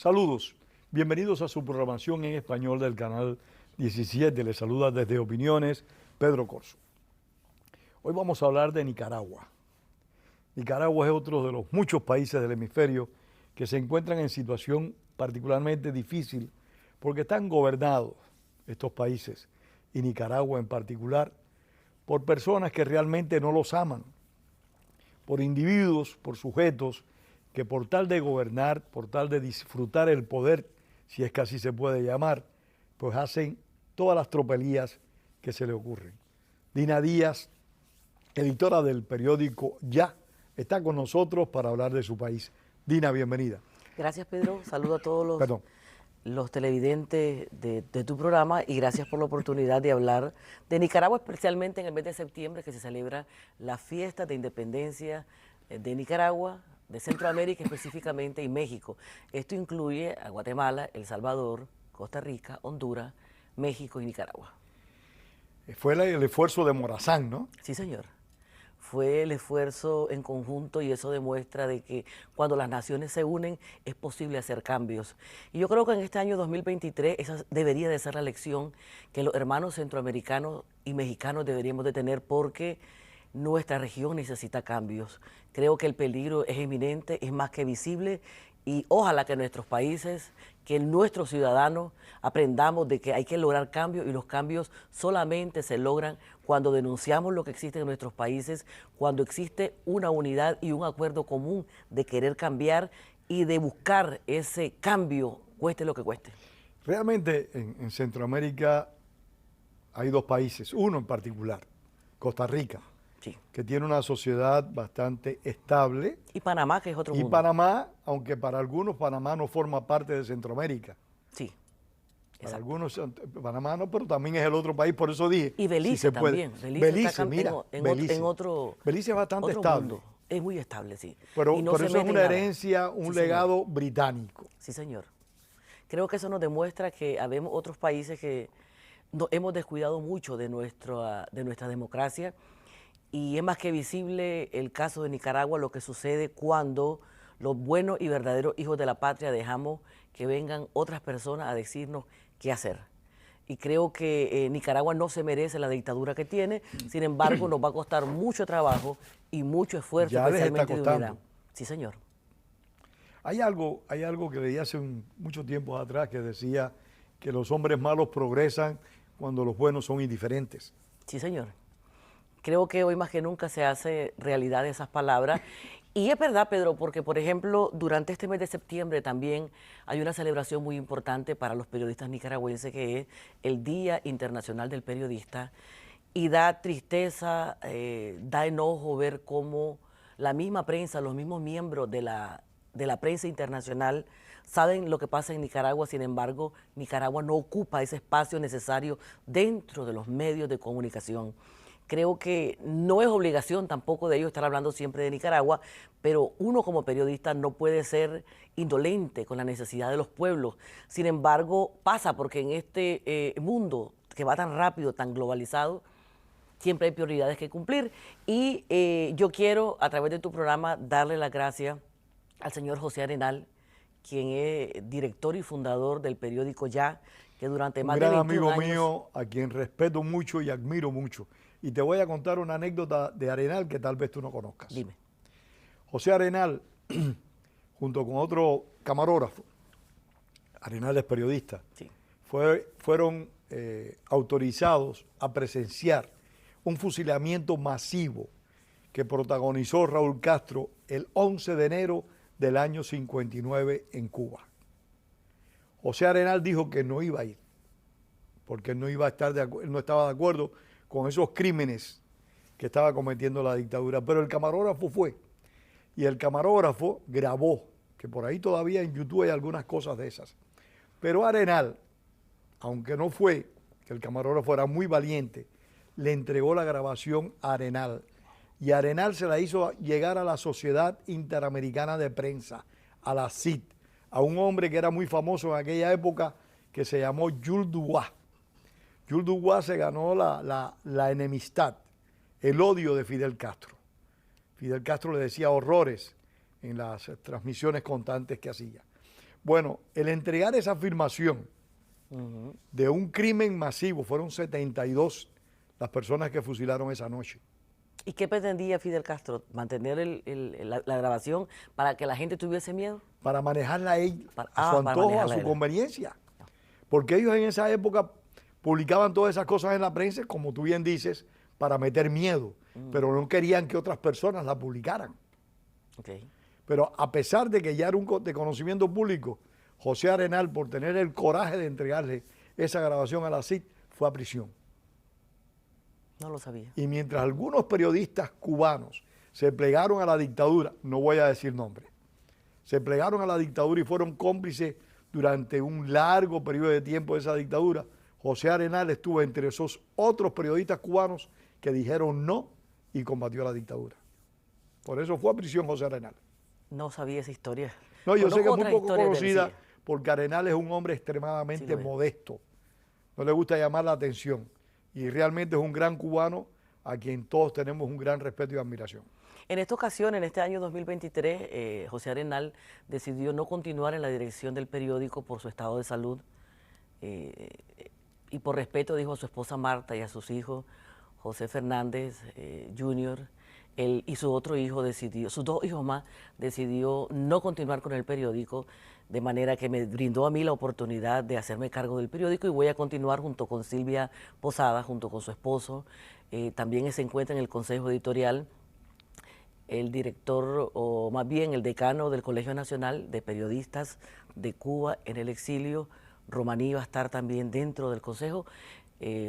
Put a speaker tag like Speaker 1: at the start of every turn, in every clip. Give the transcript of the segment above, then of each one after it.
Speaker 1: Saludos, bienvenidos a su programación en español del canal 17. Les saluda desde Opiniones Pedro Corzo. Hoy vamos a hablar de Nicaragua. Nicaragua es otro de los muchos países del hemisferio que se encuentran en situación particularmente difícil porque están gobernados estos países, y Nicaragua en particular, por personas que realmente no los aman, por individuos, por sujetos que por tal de gobernar, por tal de disfrutar el poder, si es que así se puede llamar, pues hacen todas las tropelías que se le ocurren. Dina Díaz, editora del periódico Ya, está con nosotros para hablar de su país. Dina, bienvenida.
Speaker 2: Gracias, Pedro. Saludo a todos los televidentes de tu programa y gracias por la oportunidad de hablar de Nicaragua, especialmente en el mes de septiembre, que se celebra la fiesta de independencia de Nicaragua, de Centroamérica específicamente, y México. Esto incluye a Guatemala, El Salvador, Costa Rica, Honduras, México y Nicaragua.
Speaker 1: Fue el esfuerzo de Morazán, ¿no?
Speaker 2: Sí, señor. Fue el esfuerzo en conjunto y eso demuestra de que cuando las naciones se unen es posible hacer cambios. Y yo creo que en este año 2023 esa debería de ser la lección que los hermanos centroamericanos y mexicanos deberíamos de tener, porque nuestra región necesita cambios. Creo que el peligro es inminente, es más que visible, y ojalá que nuestros países, que nuestros ciudadanos aprendamos de que hay que lograr cambios, y los cambios solamente se logran cuando denunciamos lo que existe en nuestros países, cuando existe una unidad y un acuerdo común de querer cambiar y de buscar ese cambio, cueste lo que cueste.
Speaker 1: Realmente en Centroamérica hay dos países, uno en particular, Costa Rica,
Speaker 2: sí, que
Speaker 1: tiene una sociedad bastante estable.
Speaker 2: Y Panamá, que es otro mundo.
Speaker 1: Y Panamá, aunque para algunos Panamá no forma parte de Centroamérica.
Speaker 2: Sí.
Speaker 1: Para algunos Panamá no, pero también es el otro país, por eso dije.
Speaker 2: Y Belice
Speaker 1: si se
Speaker 2: también.
Speaker 1: Puede. Belice, mira,
Speaker 2: en otro
Speaker 1: Belice es bastante estable.
Speaker 2: Mundo. Es muy estable, sí.
Speaker 1: Pero eso es una herencia, un legado
Speaker 2: señor.
Speaker 1: británico.
Speaker 2: Sí, señor. Creo que eso nos demuestra que habemos otros países que nos hemos descuidado mucho de nuestra democracia, y es más que visible el caso de Nicaragua, lo que sucede cuando los buenos y verdaderos hijos de la patria dejamos que vengan otras personas a decirnos qué hacer. Y creo que Nicaragua no se merece la dictadura que tiene, sin embargo nos va a costar mucho trabajo y mucho esfuerzo,
Speaker 1: ya
Speaker 2: especialmente
Speaker 1: les está
Speaker 2: de unidad. Sí, señor.
Speaker 1: Hay algo que leí hace mucho tiempo atrás que decía que los hombres malos progresan cuando los buenos son indiferentes.
Speaker 2: Sí, señor. Creo que hoy más que nunca se hace realidad esas palabras. Y es verdad, Pedro, porque, por ejemplo, durante este mes de septiembre también hay una celebración muy importante para los periodistas nicaragüenses, que es el Día Internacional del Periodista. Y da tristeza, da enojo ver cómo la misma prensa, los mismos miembros de la prensa internacional saben lo que pasa en Nicaragua. Sin embargo, Nicaragua no ocupa ese espacio necesario dentro de los medios de comunicación. Creo que no es obligación tampoco de ellos estar hablando siempre de Nicaragua, pero uno como periodista no puede ser indolente con la necesidad de los pueblos. Sin embargo, pasa porque en este mundo que va tan rápido, tan globalizado, siempre hay prioridades que cumplir. Y yo quiero, a través de tu programa, darle las gracias al señor José Arenal, quien es director y fundador del periódico Ya, que durante más de 21 años...
Speaker 1: Un gran amigo mío, a quien respeto mucho y admiro mucho. Y te voy a contar una anécdota de Arenal que tal vez tú no conozcas.
Speaker 2: Dime.
Speaker 1: José Arenal, junto con otro camarógrafo, Arenal es periodista,
Speaker 2: sí,
Speaker 1: fueron autorizados a presenciar un fusilamiento masivo que protagonizó Raúl Castro el 11 de enero del año 59 en Cuba. José Arenal dijo que no iba a ir, porque no iba a estar no estaba de acuerdo con esos crímenes que estaba cometiendo la dictadura, pero el camarógrafo fue, y el camarógrafo grabó, que por ahí todavía en YouTube hay algunas cosas de esas. Pero Arenal, aunque no fue, que el camarógrafo era muy valiente, le entregó la grabación a Arenal, y Arenal se la hizo llegar a la Sociedad Interamericana de Prensa, a la CID, a un hombre que era muy famoso en aquella época, que se llamó Jules Dubois. Jules Dubois se ganó la enemistad, el odio de Fidel Castro. Fidel Castro le decía horrores en las transmisiones constantes que hacía. Bueno, el entregar esa afirmación de un crimen masivo, fueron 72 las personas que fusilaron esa noche.
Speaker 2: ¿Y qué pretendía Fidel Castro? ¿Mantener la grabación para que la gente tuviese miedo?
Speaker 1: Para manejarla a él,
Speaker 2: Para
Speaker 1: a su antojo, a
Speaker 2: manejarla a
Speaker 1: su
Speaker 2: él.
Speaker 1: conveniencia. Porque ellos en esa época publicaban todas esas cosas en la prensa, como tú bien dices, para meter miedo, pero no querían que otras personas la publicaran.
Speaker 2: Okay.
Speaker 1: Pero a pesar de que ya era de conocimiento público, José Arenal, por tener el coraje de entregarle esa grabación a la CID, fue a prisión.
Speaker 2: No lo sabía.
Speaker 1: Y mientras algunos periodistas cubanos se plegaron a la dictadura, no voy a decir nombre, se plegaron a la dictadura y fueron cómplices durante un largo periodo de tiempo de esa dictadura, José Arenal estuvo entre esos otros periodistas cubanos que dijeron no y combatió la dictadura. Por eso fue a prisión José Arenal.
Speaker 2: No sabía esa historia.
Speaker 1: No, yo sé que es muy
Speaker 2: otras
Speaker 1: poco
Speaker 2: historias
Speaker 1: conocida
Speaker 2: sí.
Speaker 1: porque Arenal es un hombre
Speaker 2: Sí,
Speaker 1: extremadamente
Speaker 2: lo es.
Speaker 1: modesto. No le gusta llamar la atención. Y realmente es un gran cubano a quien todos tenemos un gran respeto y admiración.
Speaker 2: En esta ocasión, en este año 2023, José Arenal decidió no continuar en la dirección del periódico por su estado de salud y por respeto, dijo, a su esposa Marta y a sus hijos, José Fernández Jr., él y su otro hijo decidió, sus dos hijos más, decidió no continuar con el periódico, de manera que me brindó a mí la oportunidad de hacerme cargo del periódico y voy a continuar junto con Silvia Posada, junto con su esposo. También se encuentra en el Consejo Editorial el director, o más bien el decano del Colegio Nacional de Periodistas de Cuba en el exilio. Romaní va a estar también dentro del Consejo.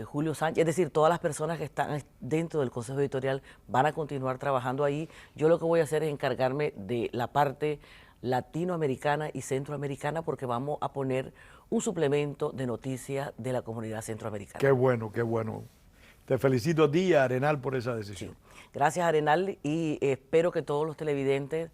Speaker 2: Julio Sánchez, es decir, todas las personas que están dentro del Consejo Editorial van a continuar trabajando ahí. Yo lo que voy a hacer es encargarme de la parte latinoamericana y centroamericana porque vamos a poner un suplemento de noticias de la comunidad centroamericana.
Speaker 1: Qué bueno, qué bueno. Te felicito a ti y a Arenal por esa decisión.
Speaker 2: Sí. Gracias, Arenal, y espero que todos los televidentes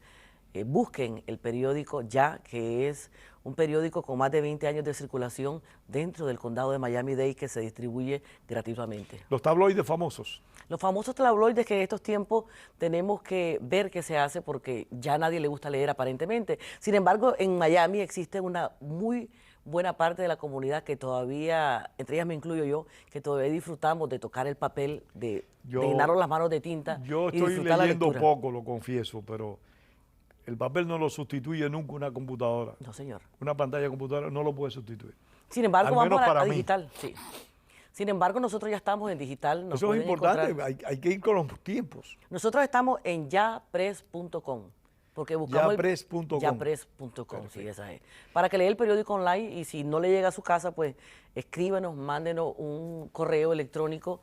Speaker 2: busquen el periódico Ya, que es un periódico con más de 20 años de circulación dentro del condado de Miami-Dade que se distribuye gratuitamente.
Speaker 1: Los tabloides famosos.
Speaker 2: Los famosos tabloides que en estos tiempos tenemos que ver qué se hace porque ya a nadie le gusta leer aparentemente. Sin embargo, en Miami existe una muy buena parte de la comunidad que todavía, entre ellas me incluyo yo, que todavía disfrutamos de tocar el papel, de llenarnos las manos de tinta.
Speaker 1: Yo
Speaker 2: y
Speaker 1: estoy
Speaker 2: disfrutar la
Speaker 1: leyendo
Speaker 2: lectura.
Speaker 1: poco, lo confieso, pero el papel no lo sustituye nunca una computadora.
Speaker 2: No, señor.
Speaker 1: Una pantalla de computadora no lo puede sustituir.
Speaker 2: Sin embargo,
Speaker 1: Al
Speaker 2: vamos
Speaker 1: menos
Speaker 2: a
Speaker 1: para mí.
Speaker 2: digital. Sí. Sin embargo, nosotros ya estamos en digital. Nos
Speaker 1: Eso es
Speaker 2: pueden
Speaker 1: importante,
Speaker 2: encontrar.
Speaker 1: hay que ir con los tiempos.
Speaker 2: Nosotros estamos en yapress.com. Porque buscamos
Speaker 1: Yapress.com.
Speaker 2: Yapress.com, sí, esa es. Para que lea el periódico online y si no le llega a su casa, pues escríbanos, mándenos un correo electrónico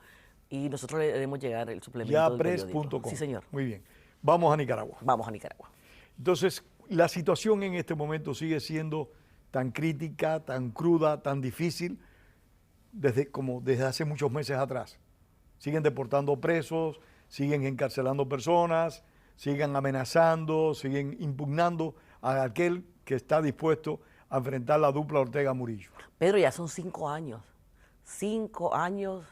Speaker 2: y nosotros le haremos llegar el suplemento del periódico.
Speaker 1: Yapress.com.
Speaker 2: Sí, señor.
Speaker 1: Muy bien. Vamos a Nicaragua.
Speaker 2: Vamos a Nicaragua.
Speaker 1: Entonces, la situación en este momento sigue siendo tan crítica, tan cruda, tan difícil como desde hace muchos meses atrás. Siguen deportando presos, siguen encarcelando personas, siguen amenazando, siguen impugnando a aquel que está dispuesto a enfrentar la dupla Ortega-Murillo.
Speaker 2: Pedro, ya son 5 años. 5 años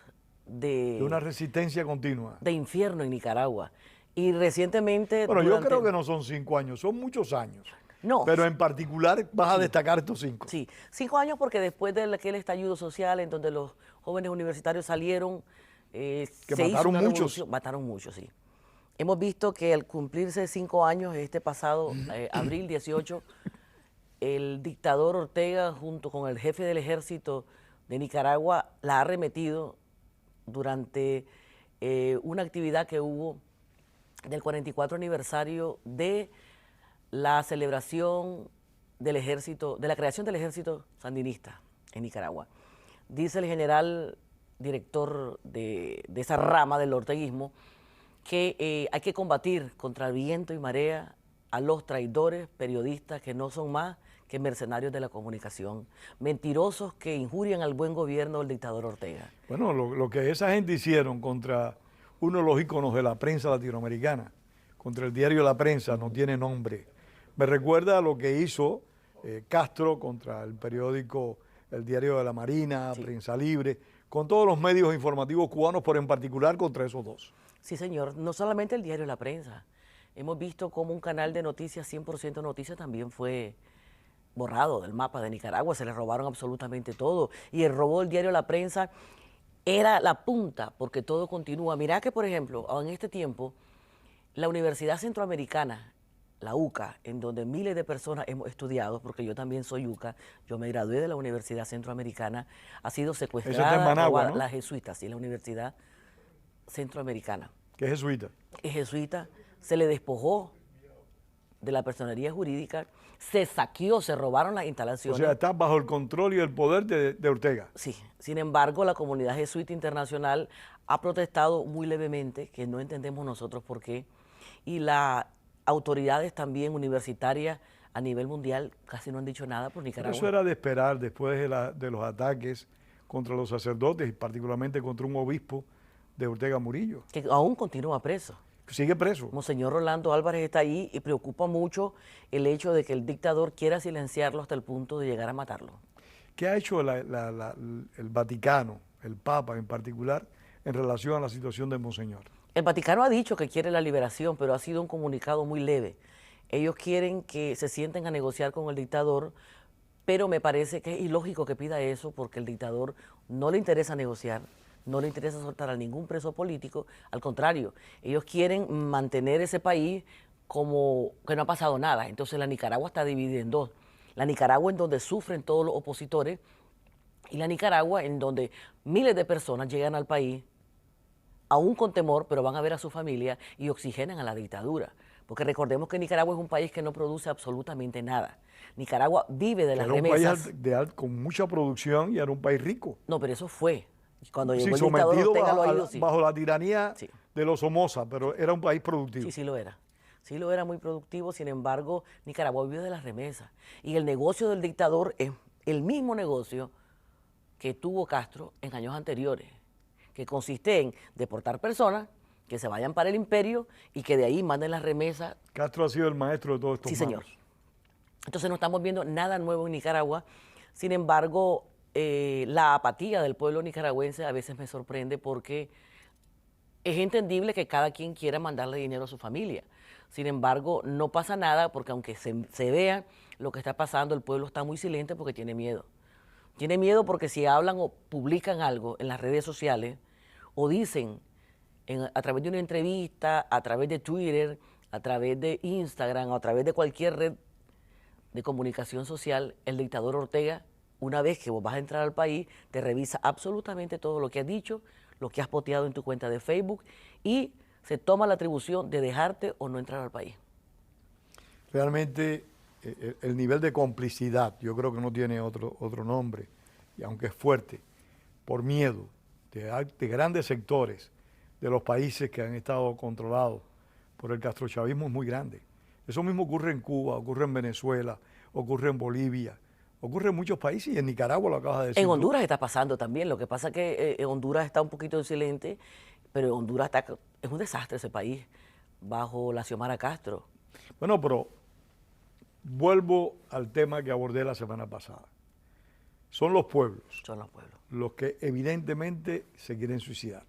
Speaker 1: De una resistencia continua.
Speaker 2: de infierno en Nicaragua. Y recientemente...
Speaker 1: Bueno, yo
Speaker 2: durante-
Speaker 1: creo que no son 5 años, son muchos años.
Speaker 2: No.
Speaker 1: Pero en particular vas a destacar estos 5.
Speaker 2: Sí, 5 años porque después de aquel estallido social en donde los jóvenes universitarios salieron, se hizo
Speaker 1: mataron
Speaker 2: una
Speaker 1: muchos.
Speaker 2: revolución. Mataron muchos, sí. Hemos visto que al cumplirse 5 años, este pasado abril 18, el dictador Ortega junto con el jefe del ejército de Nicaragua la ha arremetido durante una actividad que hubo del 44 aniversario de la celebración del ejército, de la creación del ejército sandinista en Nicaragua. Dice el general director de esa rama del orteguismo que hay que combatir contra viento y marea a los traidores periodistas que no son más que mercenarios de la comunicación, mentirosos que injurian al buen gobierno del dictador Ortega.
Speaker 1: Bueno, lo que esa gente hicieron contra uno de los íconos de la prensa latinoamericana, contra el diario La Prensa, no tiene nombre. Me recuerda a lo que hizo Castro contra el periódico El Diario de la Marina,
Speaker 2: Sí.
Speaker 1: Prensa Libre, con todos los medios informativos cubanos, pero en particular contra esos dos.
Speaker 2: Sí, señor. No solamente el diario La Prensa. Hemos visto cómo un canal de noticias, 100% noticias, también fue borrado del mapa de Nicaragua, se le robaron absolutamente todo. Y el robo del diario La Prensa era la punta, porque todo continúa. Mirá que, por ejemplo, en este tiempo, la Universidad Centroamericana, la UCA, en donde miles de personas hemos estudiado, porque yo también soy UCA, yo me gradué de la Universidad Centroamericana, ha sido
Speaker 1: Eso está en
Speaker 2: secuestrada,
Speaker 1: Managua,
Speaker 2: robada,
Speaker 1: ¿no?
Speaker 2: la jesuita, sí, la Universidad Centroamericana.
Speaker 1: Que es jesuita.
Speaker 2: Es jesuita, se le despojó de la personería jurídica, se saqueó, se robaron las
Speaker 1: O
Speaker 2: instalaciones.
Speaker 1: sea, está bajo el control y el poder de Ortega.
Speaker 2: Sí, sin embargo, la comunidad jesuita internacional ha protestado muy levemente, que no entendemos nosotros por qué, y las autoridades también universitarias a nivel mundial casi no han dicho nada por
Speaker 1: Pero
Speaker 2: Nicaragua.
Speaker 1: eso era de esperar después de los ataques contra los sacerdotes y particularmente contra un obispo de Ortega Murillo.
Speaker 2: Que aún continúa preso.
Speaker 1: Sigue preso.
Speaker 2: Monseñor Rolando Álvarez está ahí y preocupa mucho el hecho de que el dictador quiera silenciarlo hasta el punto de llegar a matarlo.
Speaker 1: ¿Qué ha hecho el Vaticano, el Papa en particular, en relación a la situación de Monseñor?
Speaker 2: El Vaticano ha dicho que quiere la liberación, pero ha sido un comunicado muy leve. Ellos quieren que se sienten a negociar con el dictador, pero me parece que es ilógico que pida eso porque el dictador no le interesa negociar, no le interesa soltar a ningún preso político, al contrario, ellos quieren mantener ese país como que no ha pasado nada. Entonces la Nicaragua está dividida en dos. La Nicaragua en donde sufren todos los opositores y la Nicaragua en donde miles de personas llegan al país aún con temor, pero van a ver a su familia y oxigenan a la dictadura. Porque recordemos que Nicaragua es un país que no produce absolutamente nada. Nicaragua vive de las
Speaker 1: Era un
Speaker 2: remesas.
Speaker 1: país con mucha producción y era un país rico.
Speaker 2: No, pero eso fue. Cuando
Speaker 1: Sí,
Speaker 2: llegó el dictador
Speaker 1: sometido
Speaker 2: Ortega lo ha ido, sí.
Speaker 1: bajo la tiranía
Speaker 2: Sí.
Speaker 1: de los Somoza, pero era un país productivo.
Speaker 2: Sí, sí lo era. Sí lo era muy productivo, sin embargo, Nicaragua vive de las remesas. Y el negocio del dictador es el mismo negocio que tuvo Castro en años anteriores, que consiste en deportar personas que se vayan para el imperio y que de ahí manden las remesas.
Speaker 1: Castro ha sido el maestro de todos estos
Speaker 2: Sí, señor.
Speaker 1: malos.
Speaker 2: Entonces no estamos viendo nada nuevo en Nicaragua. Sin embargo, la apatía del pueblo nicaragüense a veces me sorprende porque es entendible que cada quien quiera mandarle dinero a su familia. Sin embargo, no pasa nada porque aunque se vea lo que está pasando, el pueblo está muy silente porque tiene miedo. Tiene miedo porque si hablan o publican algo en las redes sociales o dicen a través de una entrevista, a través de Twitter, a través de Instagram o a través de cualquier red de comunicación social, el dictador Ortega, una vez que vos vas a entrar al país, te revisa absolutamente todo lo que has dicho, lo que has posteado en tu cuenta de Facebook y se toma la atribución de dejarte o no entrar al país.
Speaker 1: Realmente el nivel de complicidad, yo creo que no tiene otro nombre, y aunque es fuerte, por miedo de grandes sectores de los países que han estado controlados por el castrochavismo es muy grande. Eso mismo ocurre en Cuba, ocurre en Venezuela, ocurre en Bolivia, ocurre en muchos países y en Nicaragua lo acabas de decir
Speaker 2: En
Speaker 1: tú.
Speaker 2: Honduras está pasando también, lo que pasa es que Honduras está un poquito silente, pero Honduras es un desastre ese país, bajo la Xiomara Castro.
Speaker 1: Bueno, pero vuelvo al tema que abordé la semana pasada. Son los pueblos
Speaker 2: Son los pueblos.
Speaker 1: los que evidentemente se quieren suicidar.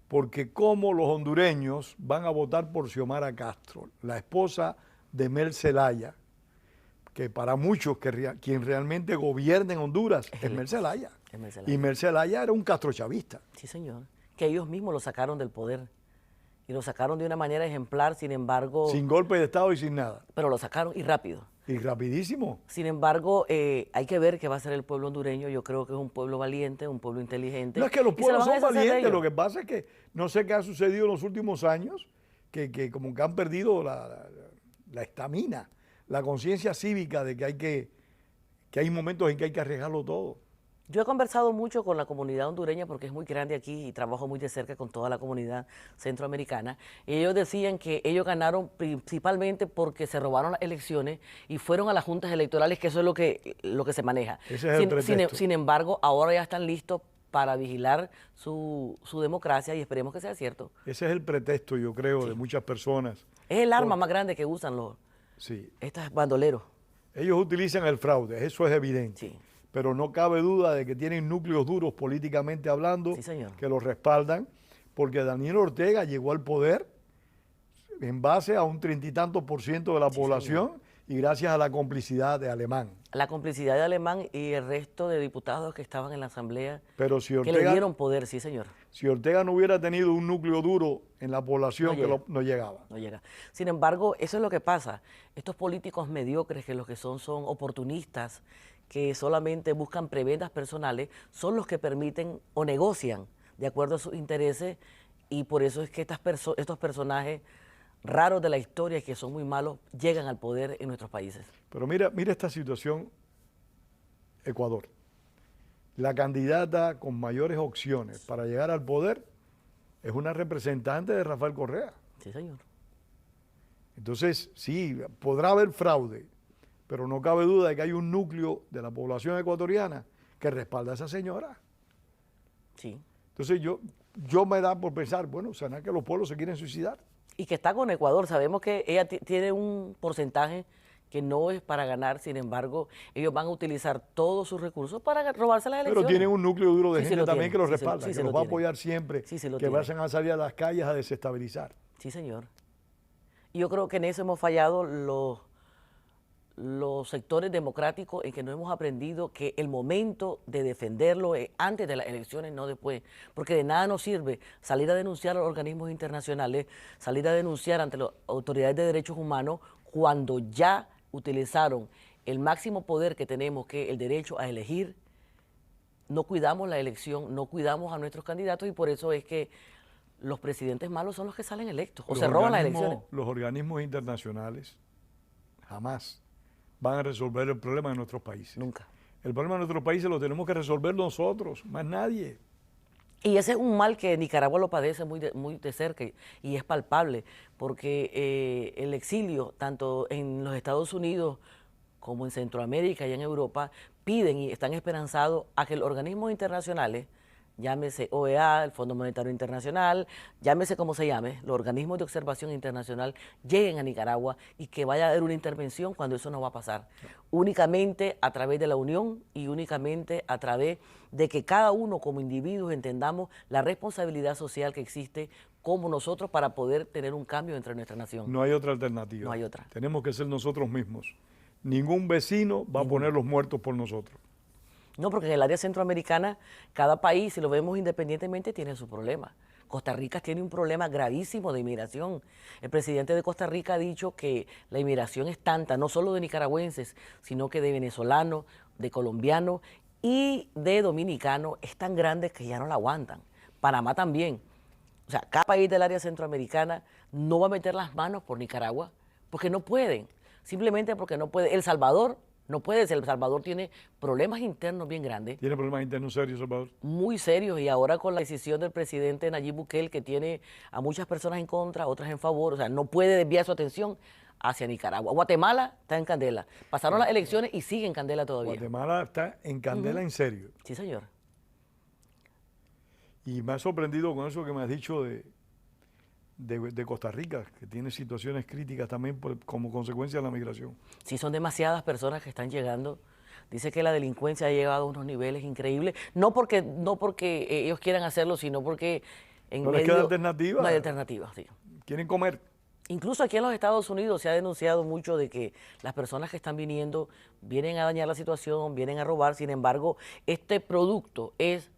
Speaker 1: Porque como los hondureños van a votar por Xiomara Castro, la esposa de Mel Zelaya, que para muchos quien realmente gobierna en Honduras es Mel Zelaya.
Speaker 2: Es Mel Zelaya.
Speaker 1: Y Mel Zelaya era un castrochavista.
Speaker 2: Sí, señor. Que ellos mismos lo sacaron del poder. Y lo sacaron de una manera ejemplar, sin embargo...
Speaker 1: Sin golpe de Estado y sin nada.
Speaker 2: Pero lo sacaron y rápido.
Speaker 1: Y rapidísimo.
Speaker 2: Sin embargo, hay que ver qué va a ser el pueblo hondureño. Yo creo que es un pueblo valiente, un pueblo inteligente.
Speaker 1: No es que los
Speaker 2: y se lo
Speaker 1: pueblos
Speaker 2: van a
Speaker 1: son
Speaker 2: deshacer de
Speaker 1: valientes,
Speaker 2: ellos.
Speaker 1: lo que pasa es que no sé qué ha sucedido en los últimos años, que como que han perdido la estamina, la conciencia cívica de que hay momentos en que hay que arriesgarlo todo.
Speaker 2: Yo he conversado mucho con la comunidad hondureña porque es muy grande aquí y trabajo muy de cerca con toda la comunidad centroamericana. Y ellos decían que ellos ganaron principalmente porque se robaron las elecciones y fueron a las juntas electorales, que eso es lo que se maneja.
Speaker 1: Ese es el pretexto.
Speaker 2: Sin embargo, ahora ya están listos para vigilar su democracia y esperemos que sea cierto.
Speaker 1: Ese es el pretexto, yo creo, de muchas personas.
Speaker 2: Es el arma más grande que usan
Speaker 1: Sí.
Speaker 2: estos bandoleros.
Speaker 1: Ellos utilizan el fraude, eso es evidente.
Speaker 2: Sí.
Speaker 1: Pero no cabe duda de que tienen núcleos duros políticamente hablando
Speaker 2: Sí, señor.
Speaker 1: que los respaldan, porque Daniel Ortega llegó al poder en base a un 30 y tantos % de la población y gracias a la complicidad de Alemán.
Speaker 2: La complicidad de Alemán y el resto de diputados que estaban en la Asamblea,
Speaker 1: Pero si
Speaker 2: que le
Speaker 1: Ortega,
Speaker 2: dieron poder, sí señor,
Speaker 1: si Ortega no hubiera tenido un núcleo duro en la población, no llegaba.
Speaker 2: no llega. Sin embargo, eso es lo que pasa. Estos políticos mediocres, que los que son oportunistas, que solamente buscan prebendas personales, son los que permiten o negocian de acuerdo a sus intereses, y por eso es que estos personajes raros de la historia, que son muy malos, llegan al poder en nuestros países.
Speaker 1: Pero mira esta situación, Ecuador. La candidata con mayores opciones para llegar al poder es una representante de Rafael Correa.
Speaker 2: Sí, señor.
Speaker 1: Entonces, sí, podrá haber fraude, pero no cabe duda de que hay un núcleo de la población ecuatoriana que respalda a esa señora.
Speaker 2: Sí.
Speaker 1: Entonces yo me da por pensar, bueno, ¿será que los pueblos se quieren suicidar?
Speaker 2: Y que está con Ecuador. Sabemos que ella tiene un porcentaje que no es para ganar, sin embargo, ellos van a utilizar todos sus recursos para robarse las elecciones.
Speaker 1: Pero tienen un núcleo duro de
Speaker 2: Sí,
Speaker 1: gente también
Speaker 2: tienen,
Speaker 1: que los
Speaker 2: sí,
Speaker 1: respalda,
Speaker 2: sí,
Speaker 1: que
Speaker 2: se
Speaker 1: los
Speaker 2: lo
Speaker 1: va a
Speaker 2: tienen.
Speaker 1: apoyar siempre,
Speaker 2: Sí, se lo
Speaker 1: que
Speaker 2: tienen.
Speaker 1: vayan a salir a las calles a desestabilizar.
Speaker 2: Sí, señor. Y yo creo que en eso hemos fallado los sectores democráticos, en que no hemos aprendido que el momento de defenderlo es antes de las elecciones, no después, porque de nada nos sirve salir a denunciar a los organismos internacionales, salir a denunciar ante las autoridades de derechos humanos, cuando ya utilizaron el máximo poder que tenemos, que es el derecho a elegir. No cuidamos la elección, no cuidamos a nuestros candidatos, y por eso es que los presidentes malos son los que salen electos o se roban las elecciones.
Speaker 1: Los organismos internacionales jamás van a resolver el problema de nuestros países.
Speaker 2: Nunca.
Speaker 1: El problema de nuestros países lo tenemos que resolver nosotros, más nadie.
Speaker 2: Y ese es un mal que Nicaragua lo padece muy de cerca, y es palpable, porque el exilio, tanto en los Estados Unidos como en Centroamérica y en Europa, piden y están esperanzados a que los organismos internacionales, llámese OEA, el Fondo Monetario Internacional, llámese como se llame, los organismos de observación internacional, lleguen a Nicaragua y que vaya a haber una intervención cuando eso no va a pasar. Únicamente a través de la unión y únicamente a través de que cada uno como individuos entendamos la responsabilidad social que existe como nosotros para poder tener un cambio entre nuestra nación.
Speaker 1: No hay otra alternativa.
Speaker 2: No hay otra.
Speaker 1: Tenemos que ser nosotros mismos. Ningún vecino va a poner los muertos por nosotros.
Speaker 2: No, porque en el área centroamericana, cada país, si lo vemos independientemente, tiene su problema. Costa Rica tiene un problema gravísimo de inmigración. El presidente de Costa Rica ha dicho que la inmigración es tanta, no solo de nicaragüenses, sino que de venezolanos, de colombianos y de dominicanos, es tan grande que ya no la aguantan. Panamá también. O sea, cada país del área centroamericana no va a meter las manos por Nicaragua porque no pueden. Simplemente porque no puede. El Salvador no puede ser. El Salvador tiene problemas internos bien grandes.
Speaker 1: ¿Tiene problemas internos serios, Salvador?
Speaker 2: Muy serios, y ahora con la decisión del presidente Nayib Bukele, que tiene a muchas personas en contra, otras en favor, o sea, no puede desviar su atención hacia Nicaragua. Guatemala está en candela. Pasaron las elecciones y sigue en candela todavía.
Speaker 1: Guatemala está en candela en serio.
Speaker 2: Sí, señor.
Speaker 1: Y me ha sorprendido con eso que me has dicho de Costa Rica, que tiene situaciones críticas también como consecuencia de la migración.
Speaker 2: Sí, son demasiadas personas que están llegando. Dice que la delincuencia ha llegado a unos niveles increíbles, no porque ellos quieran hacerlo, sino porque en
Speaker 1: ¿No
Speaker 2: medio
Speaker 1: les queda alternativa?
Speaker 2: no hay alternativa, sí.
Speaker 1: Quieren comer.
Speaker 2: Incluso aquí en los Estados Unidos se ha denunciado mucho de que las personas que están viniendo vienen a dañar la situación, vienen a robar. Sin embargo, este producto es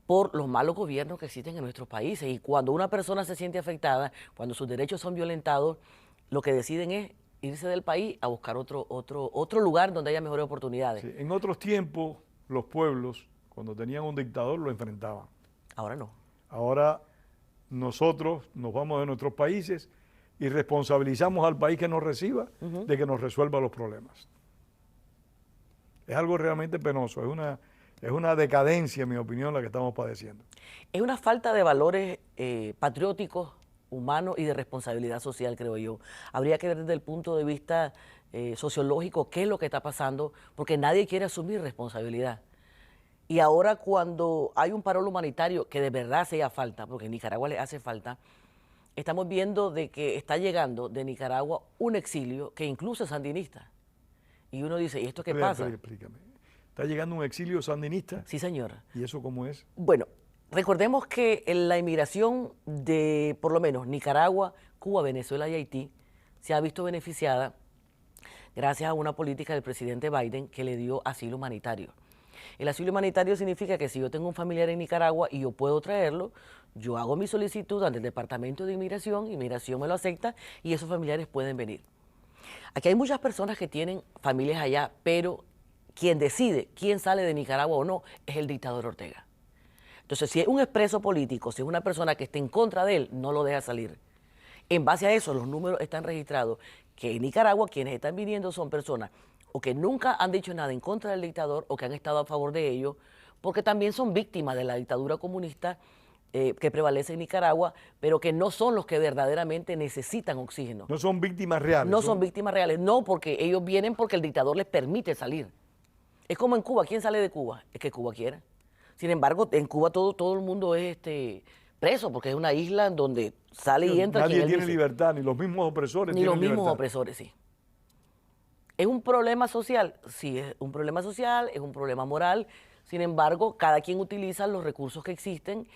Speaker 2: por los malos gobiernos que existen en nuestros países, y cuando una persona se siente afectada, cuando sus derechos son violentados, lo que deciden es irse del país a buscar otro lugar donde haya mejores oportunidades.
Speaker 1: Sí, en otros tiempos, los pueblos, cuando tenían un dictador, lo enfrentaban.
Speaker 2: Ahora no.
Speaker 1: Ahora nosotros nos vamos de nuestros países y responsabilizamos al país que nos reciba de que nos resuelva los problemas. Es algo realmente penoso, es una decadencia, en mi opinión, la que estamos padeciendo.
Speaker 2: Es una falta de valores patrióticos, humanos y de responsabilidad social, creo yo. Habría que ver desde el punto de vista sociológico qué es lo que está pasando, porque nadie quiere asumir responsabilidad. Y ahora, cuando hay un paro humanitario que de verdad hacía falta, porque en Nicaragua le hace falta, estamos viendo de que está llegando de Nicaragua un exilio que incluso es sandinista. Y uno dice, ¿y esto qué pasa?
Speaker 1: Explícame. ¿Está llegando un exilio sandinista?
Speaker 2: Sí, señora.
Speaker 1: ¿Y eso cómo es?
Speaker 2: Bueno, recordemos que la inmigración de, por lo menos, Nicaragua, Cuba, Venezuela y Haití se ha visto beneficiada gracias a una política del presidente Biden que le dio asilo humanitario. El asilo humanitario significa que si yo tengo un familiar en Nicaragua y yo puedo traerlo, yo hago mi solicitud ante el Departamento de Inmigración me lo acepta y esos familiares pueden venir. Aquí hay muchas personas que tienen familias allá, pero quien decide quién sale de Nicaragua o no es el dictador Ortega. Entonces, si es un expreso político, si es una persona que esté en contra de él, no lo deja salir. En base a eso, los números están registrados que en Nicaragua quienes están viniendo son personas o que nunca han dicho nada en contra del dictador o que han estado a favor de ellos, porque también son víctimas de la dictadura comunista que prevalece en Nicaragua, pero que no son los que verdaderamente necesitan oxígeno.
Speaker 1: No son víctimas reales.
Speaker 2: No son víctimas reales, no, porque ellos vienen porque el dictador les permite salir. Es como en Cuba, ¿quién sale de Cuba? Es que Cuba quiere. Sin embargo, en Cuba todo el mundo es preso, porque es una isla en donde sale y entra quien él
Speaker 1: Nadie tiene
Speaker 2: dice.
Speaker 1: libertad, ni los mismos opresores
Speaker 2: Ni
Speaker 1: tienen
Speaker 2: los mismos
Speaker 1: libertad.
Speaker 2: opresores, sí. ¿Es un problema social? Sí, es un problema social, es un problema moral. Sin embargo, cada quien utiliza los recursos que existen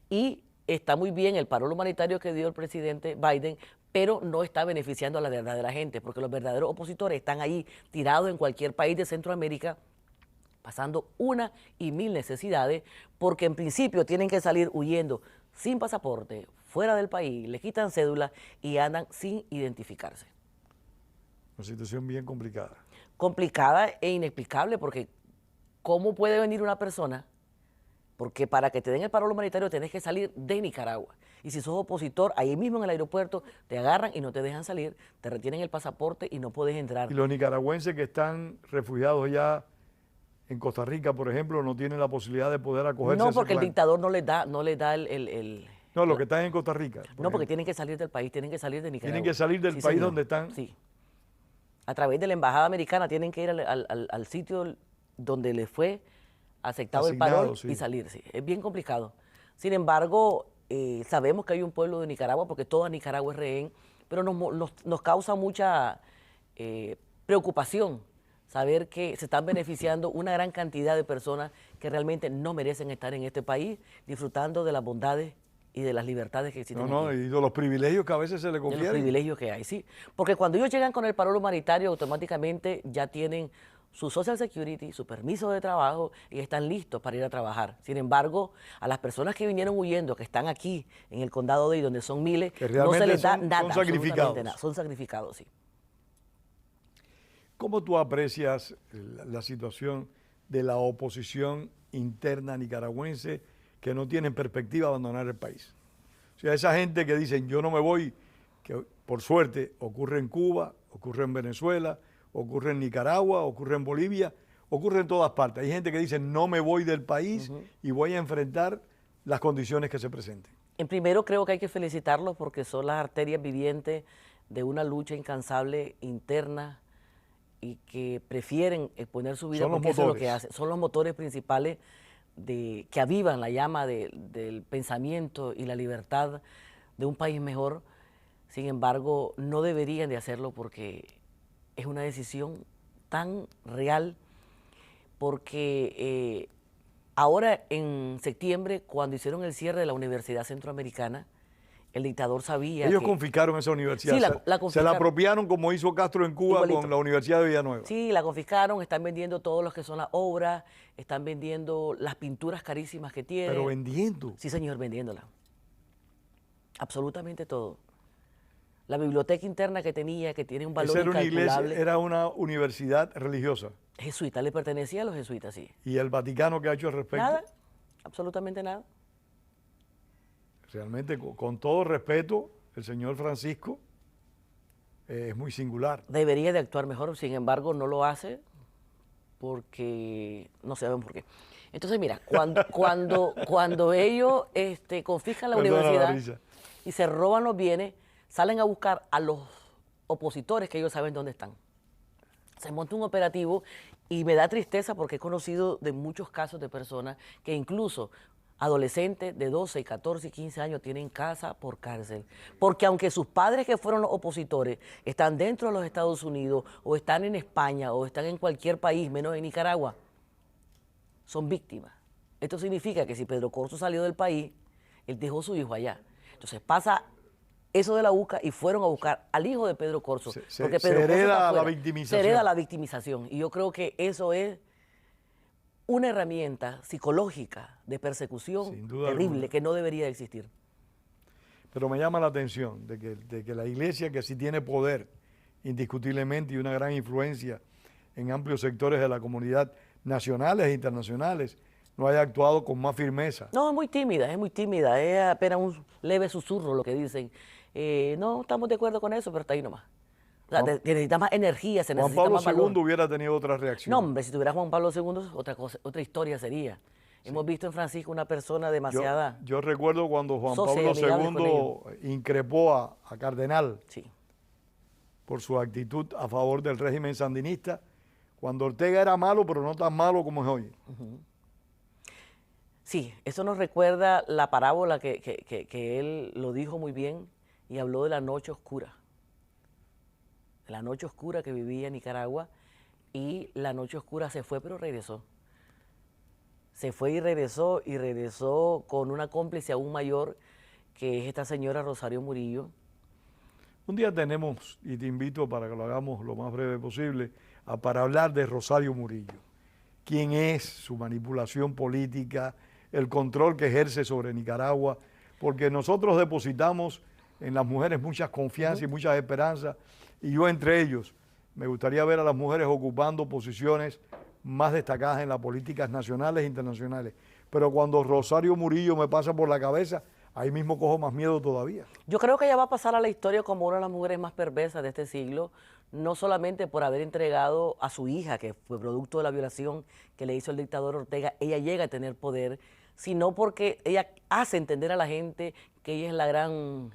Speaker 2: y está muy bien el paro humanitario que dio el presidente Biden, pero no está beneficiando a la verdadera gente, porque los verdaderos opositores están ahí tirados en cualquier país de Centroamérica, pasando una y mil necesidades, porque en principio tienen que salir huyendo sin pasaporte, fuera del país, les quitan cédula y andan sin identificarse.
Speaker 1: Una situación bien complicada.
Speaker 2: Complicada e inexplicable, porque ¿cómo puede venir una persona? Porque para que te den el paro humanitario tenés que salir de Nicaragua. Y si sos opositor, ahí mismo en el aeropuerto te agarran y no te dejan salir, te retienen el pasaporte y no puedes entrar.
Speaker 1: Y los nicaragüenses que están refugiados ya en Costa Rica, por ejemplo, no tienen la posibilidad de poder acogerse a
Speaker 2: No,
Speaker 1: ese
Speaker 2: porque el
Speaker 1: plan.
Speaker 2: dictador no les da
Speaker 1: No, los que están en Costa Rica. por
Speaker 2: No,
Speaker 1: ejemplo.
Speaker 2: porque tienen que salir del país, tienen que salir de Nicaragua.
Speaker 1: Tienen que salir del
Speaker 2: Sí,
Speaker 1: país
Speaker 2: señor.
Speaker 1: donde están.
Speaker 2: Sí. A través de la embajada americana tienen que ir al sitio donde les fue aceptado el
Speaker 1: Asignado,
Speaker 2: parol
Speaker 1: sí.
Speaker 2: y salir. Sí. Es bien complicado. Sin embargo, sabemos que hay un pueblo de Nicaragua, porque toda Nicaragua es rehén, pero nos causa mucha preocupación saber que se están beneficiando una gran cantidad de personas que realmente no merecen estar en este país disfrutando de las bondades y de las libertades que existen
Speaker 1: No,
Speaker 2: aquí.
Speaker 1: y de los privilegios que a veces se le
Speaker 2: De los
Speaker 1: confieren.
Speaker 2: privilegios que hay, sí. Porque cuando ellos llegan con el parol humanitario, automáticamente ya tienen su Social Security, su permiso de trabajo y están listos para ir a trabajar. Sin embargo, a las personas que vinieron huyendo, que están aquí en el condado de donde son miles,
Speaker 1: Que
Speaker 2: no se
Speaker 1: realmente
Speaker 2: les da
Speaker 1: son
Speaker 2: nada, absolutamente
Speaker 1: sacrificados.
Speaker 2: nada. Son sacrificados, sí.
Speaker 1: ¿Cómo tú aprecias la situación de la oposición interna nicaragüense que no tienen perspectiva de abandonar el país? O sea, esa gente que dicen yo no me voy, que por suerte ocurre en Cuba, ocurre en Venezuela, ocurre en Nicaragua, ocurre en Bolivia, ocurre en todas partes. Hay gente que dice no me voy del país y voy a enfrentar las condiciones que se presenten.
Speaker 2: En primero, creo que hay que felicitarlos porque son las arterias vivientes de una lucha incansable interna y que prefieren exponer su vida
Speaker 1: Son los
Speaker 2: porque eso es lo que
Speaker 1: motores.
Speaker 2: hacen. Son los motores principales que avivan la llama del pensamiento y la libertad de un país mejor. Sin embargo, no deberían de hacerlo porque es una decisión tan real, porque ahora en septiembre, cuando hicieron el cierre de la Universidad Centroamericana, el dictador sabía
Speaker 1: Ellos
Speaker 2: que...
Speaker 1: confiscaron esa universidad,
Speaker 2: Sí, la
Speaker 1: se la
Speaker 2: confiscaron.
Speaker 1: apropiaron como hizo Castro en Cuba
Speaker 2: Igualito.
Speaker 1: con la Universidad de Villanueva.
Speaker 2: Sí, la confiscaron, están vendiendo todos los que son las obras, están vendiendo las pinturas carísimas que tienen.
Speaker 1: Pero vendiendo.
Speaker 2: Sí, señor, vendiéndola. Absolutamente todo. La biblioteca interna que tenía, que tiene un valor
Speaker 1: Esa era una iglesia,
Speaker 2: incalculable.
Speaker 1: era una universidad religiosa.
Speaker 2: Jesuita, le pertenecía a los jesuitas, sí.
Speaker 1: ¿Y el Vaticano qué ha hecho al respecto?
Speaker 2: Nada, absolutamente nada.
Speaker 1: Realmente, con todo respeto, el señor Francisco es muy singular.
Speaker 2: Debería de actuar mejor, sin embargo, no lo hace porque no sabemos por qué. Entonces, mira, cuando ellos confiscan la
Speaker 1: Perdona la
Speaker 2: universidad
Speaker 1: risa.
Speaker 2: y se roban los bienes, salen a buscar a los opositores que ellos saben dónde están. Se monta un operativo y me da tristeza porque he conocido de muchos casos de personas que incluso adolescentes de 12, 14 y 15 años tienen casa por cárcel. Porque aunque sus padres que fueron los opositores están dentro de los Estados Unidos o están en España o están en cualquier país, menos en Nicaragua, son víctimas. Esto significa que si Pedro Corso salió del país, él dejó a su hijo allá. Entonces pasa eso de la UCA y fueron a buscar al hijo de Pedro Corzo. Porque
Speaker 1: Se
Speaker 2: Pedro Corzo
Speaker 1: hereda
Speaker 2: está
Speaker 1: la
Speaker 2: afuera.
Speaker 1: victimización.
Speaker 2: Se hereda la victimización. Y yo creo que eso es una herramienta psicológica de persecución
Speaker 1: Sin duda
Speaker 2: terrible
Speaker 1: alguna.
Speaker 2: que no debería existir.
Speaker 1: Pero me llama la atención de que la iglesia, que sí tiene poder indiscutiblemente y una gran influencia en amplios sectores de la comunidad nacionales e internacionales, no haya actuado con más firmeza.
Speaker 2: No, es muy tímida, es apenas un leve susurro lo que dicen. No estamos de acuerdo con eso, pero está ahí nomás. O sea,
Speaker 1: Juan-
Speaker 2: necesita más energía, se
Speaker 1: Juan
Speaker 2: necesita
Speaker 1: Pablo
Speaker 2: más valor.
Speaker 1: II hubiera tenido otra reacción.
Speaker 2: No, hombre, si tuviera Juan Pablo II, otra cosa, otra historia sería. Hemos visto en Francisco una persona demasiada.
Speaker 1: Yo recuerdo cuando Juan
Speaker 2: socia y
Speaker 1: Pablo
Speaker 2: amigable con
Speaker 1: II increpó a Cardenal
Speaker 2: Sí.
Speaker 1: por su actitud a favor del régimen sandinista, cuando Ortega era malo, pero no tan malo como es hoy.
Speaker 2: Sí, eso nos recuerda la parábola que él lo dijo muy bien y habló de la noche oscura. La noche oscura que vivía en Nicaragua, y la noche oscura se fue, pero regresó. Se fue y regresó con una cómplice aún mayor, que es esta señora Rosario Murillo.
Speaker 1: Un día tenemos, y te invito para que lo hagamos lo más breve posible, para hablar de Rosario Murillo. Quién es, su manipulación política, el control que ejerce sobre Nicaragua, porque nosotros depositamos en las mujeres muchas confianzas y muchas esperanzas, y yo entre ellos me gustaría ver a las mujeres ocupando posiciones más destacadas en las políticas nacionales e internacionales. Pero cuando Rosario Murillo me pasa por la cabeza, ahí mismo cojo más miedo todavía.
Speaker 2: Yo creo que ella va a pasar a la historia como una de las mujeres más perversas de este siglo, no solamente por haber entregado a su hija, que fue producto de la violación que le hizo el dictador Ortega, ella llega a tener poder, sino porque ella hace entender a la gente que ella es la gran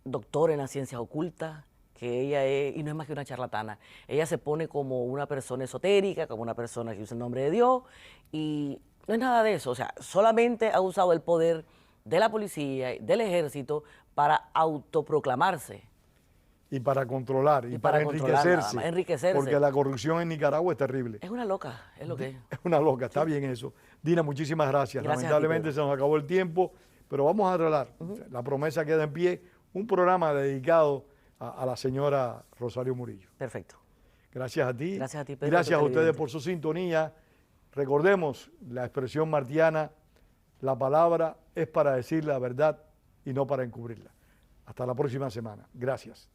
Speaker 2: doctora en las ciencias ocultas, que ella es, y no es más que una charlatana. Ella se pone como una persona esotérica, como una persona que usa el nombre de Dios, y no es nada de eso. O sea, solamente ha usado el poder de la policía, del ejército, para autoproclamarse.
Speaker 1: Y para controlar, y para
Speaker 2: controlar, nada
Speaker 1: enriquecerse,
Speaker 2: más, enriquecerse.
Speaker 1: porque la corrupción en Nicaragua es terrible.
Speaker 2: Es una loca, es lo que es.
Speaker 1: Es una loca, está bien eso. Dina, muchísimas gracias.
Speaker 2: Gracias a ti,
Speaker 1: Lamentablemente
Speaker 2: Pedro.
Speaker 1: se nos acabó el tiempo, pero vamos a arreglar. La promesa queda en pie, un programa dedicado a la señora Rosario Murillo.
Speaker 2: Perfecto.
Speaker 1: Gracias a ti.
Speaker 2: Gracias a ti, Pedro,
Speaker 1: Gracias a
Speaker 2: tu
Speaker 1: ustedes
Speaker 2: televidente.
Speaker 1: por su sintonía. Recordemos la expresión martiana: la palabra es para decir la verdad y no para encubrirla. Hasta la próxima semana. Gracias.